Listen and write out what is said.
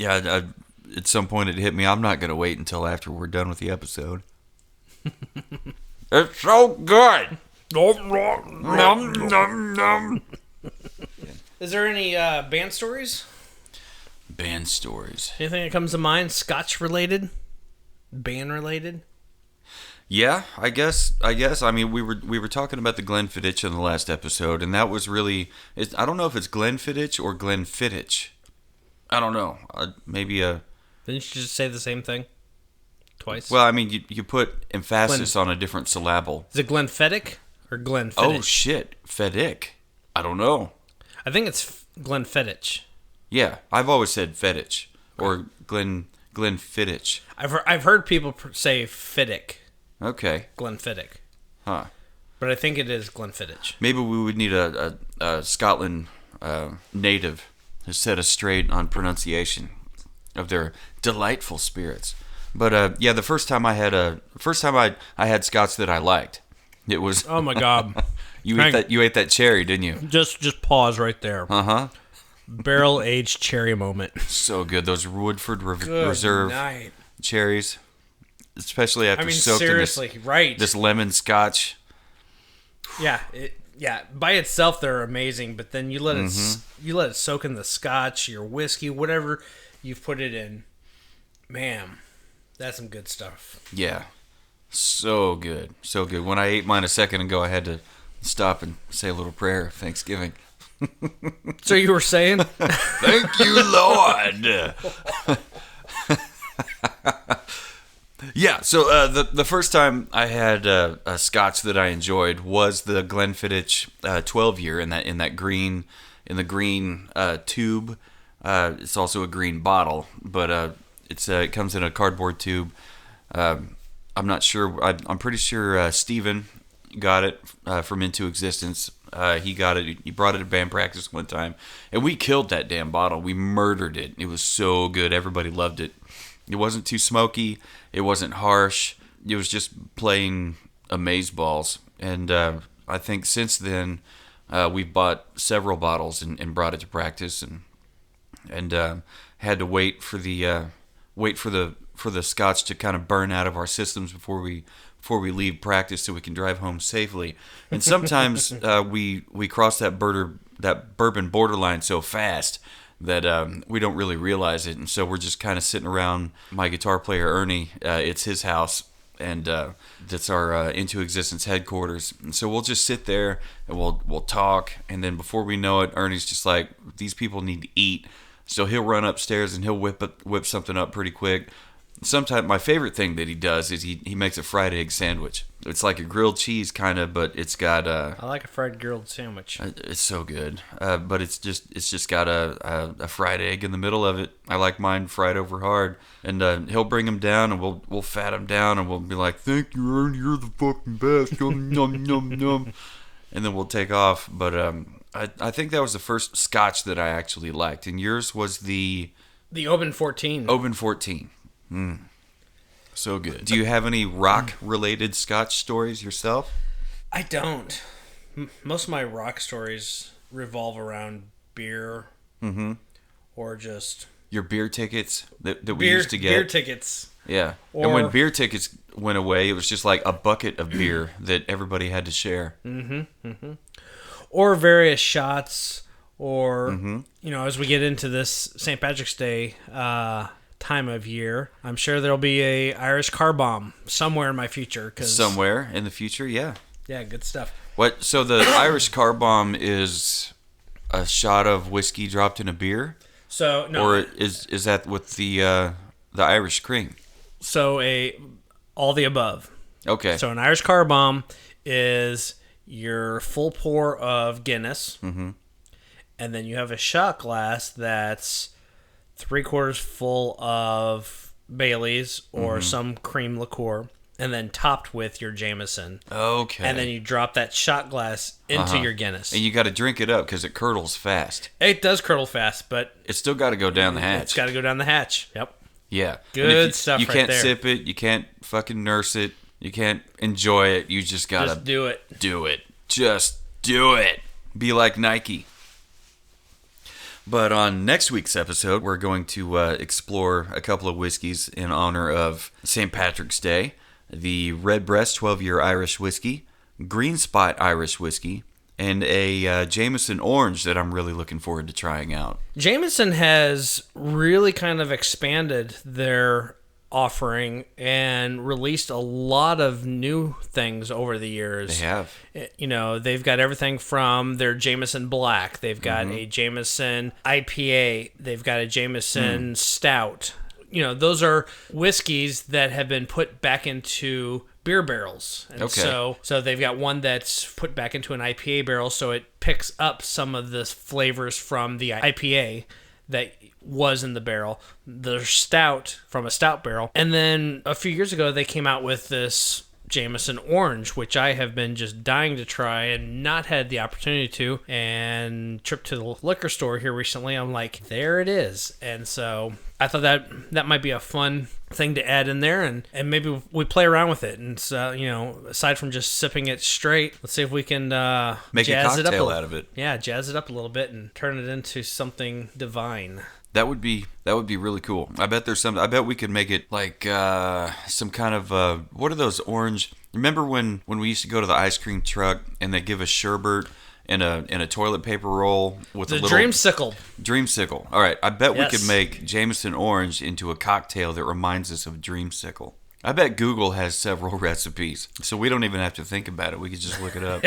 Yeah, at some point it hit me. I'm not gonna wait until after we're done with the episode. It's so good. Nom, nom, nom. Is there any band stories? Band stories. Anything that comes to mind? Scotch related? Band related? Yeah, I guess. I mean, we were talking about the Glenfiddich in the last episode, and that was really. I don't know if it's Glenfiddich or Glenfiddich. I don't know. Maybe a. Didn't you just say the same thing twice? Well, I mean, you put emphasis on a different syllable. Is it Glenfiddich or Glenfiddich? Oh shit, Feddick. I don't know. I think it's Glenfiddich. Yeah, I've always said Feddich or Glenfiddich. I've heard people say Fiddick. Okay. Glenfiddich. Huh. But I think it is Glenfiddich. Maybe we would need a Scotland native to set us straight on pronunciation of their delightful spirits. But yeah, the first time I had Scotch that I liked, it was. Oh my God! You ate that cherry, didn't you? Just pause right there. Uh-huh. Barrel aged cherry moment. So good. Those Woodford Good Reserve night. cherries, especially after soaking seriously, right? this lemon Scotch. Yeah, by itself they're amazing, but then you let it soak in the Scotch, your whiskey, whatever you've put it in. Man, that's some good stuff. Yeah, so good, so good. When I ate mine a second ago, I had to stop and say a little prayer of Thanksgiving. So you were saying? Thank you, Lord. Yeah, so the first time I had a Scotch that I enjoyed was the Glenfiddich 12-year in the green tube. It's also a green bottle, but it comes in a cardboard tube. I'm not sure. I'm pretty sure Steven got it from Into Existence. He got it. He brought it to band practice one time, and we killed that damn bottle. We murdered it. It was so good. Everybody loved it. It wasn't too smoky. It wasn't harsh. It was just plain amazeballs. And I think since then we've bought several bottles and brought it to practice, and had to wait for the Scotch to kind of burn out of our systems before we leave practice so we can drive home safely. And sometimes we cross that bourbon borderline so fast that we don't really realize it. And so we're just kind of sitting around my guitar player, Ernie. It's his house, and that's our Into Existence headquarters. And so we'll just sit there and we'll talk. And then before we know it, Ernie's just like, these people need to eat. So he'll run upstairs and he'll whip something up pretty quick. Sometimes my favorite thing that he does is he makes a fried egg sandwich. It's like a grilled cheese kind of, but it's got I like a fried grilled sandwich. It's so good, but it's just got a fried egg in the middle of it. I like mine fried over hard, and he'll bring them down, and we'll fat them down, and we'll be like, "Thank you, Ernie, you're the fucking best." Yum yum yum yum, and then we'll take off. But I think that was the first Scotch that I actually liked, and yours was the Oban 14. Oban 14. So good. Do you have any rock-related Scotch stories yourself? I don't. Most of my rock stories revolve around beer, or just your beer tickets that we used to get. Beer tickets. Yeah. And when beer tickets went away, it was just like a bucket of beer that everybody had to share. Or various shots, or as we get into this St. Patrick's Day time of year, I'm sure there'll be a Irish car bomb somewhere in my future. Somewhere in the future, yeah. Yeah, good stuff. What? So the Irish car bomb is a shot of whiskey dropped in a beer? So no. Or is that with the Irish cream? So all the above. Okay. So an Irish car bomb is your full pour of Guinness, and then you have a shot glass that's 3/4 full of Bailey's or some cream liqueur, and then topped with your Jameson. Okay. And then you drop that shot glass into your Guinness. And you got to drink it up because it curdles fast. It does curdle fast, but it's still got to go down the hatch. It's got to go down the hatch. Yep. Yeah. Good stuff right there. You can't sip it. You can't fucking nurse it. You can't enjoy it. You just got to do it. Do it. Just do it. Be like Nike. But on next week's episode, we're going to explore a couple of whiskeys in honor of St. Patrick's Day. The Redbreast 12-year Irish whiskey, Green Spot Irish whiskey, and a Jameson Orange that I'm really looking forward to trying out. Jameson has really kind of expanded their offering and released a lot of new things over the years. They have. You know, they've got everything from their Jameson Black. They've got a Jameson IPA. They've got a Jameson Stout. You know, those are whiskeys that have been put back into beer barrels. And so they've got one that's put back into an IPA barrel, so it picks up some of the flavors from the IPA that was in the barrel. The stout from a stout barrel. And then a few years ago, they came out with this Jameson Orange, which I have been just dying to try and not had the opportunity to. And trip to the liquor store here recently, I'm like, there it is. And so I thought that might be a fun thing to add in there, and maybe we play around with it. And so, you know, aside from just sipping it straight, let's see if we can make jazz a cocktail it up out of it. Yeah, jazz it up a little bit and turn it into something divine. That would be really cool. I bet there's some. I bet we could make it like some kind of what are those orange? Remember when we used to go to the ice cream truck and they give us sherbet in a toilet paper roll with The a little Dreamsicle. Dreamsicle. All right, I bet Yes. we could make Jameson Orange into a cocktail that reminds us of Dreamsicle. I bet Google has several recipes, so we don't even have to think about it. We could just look it up.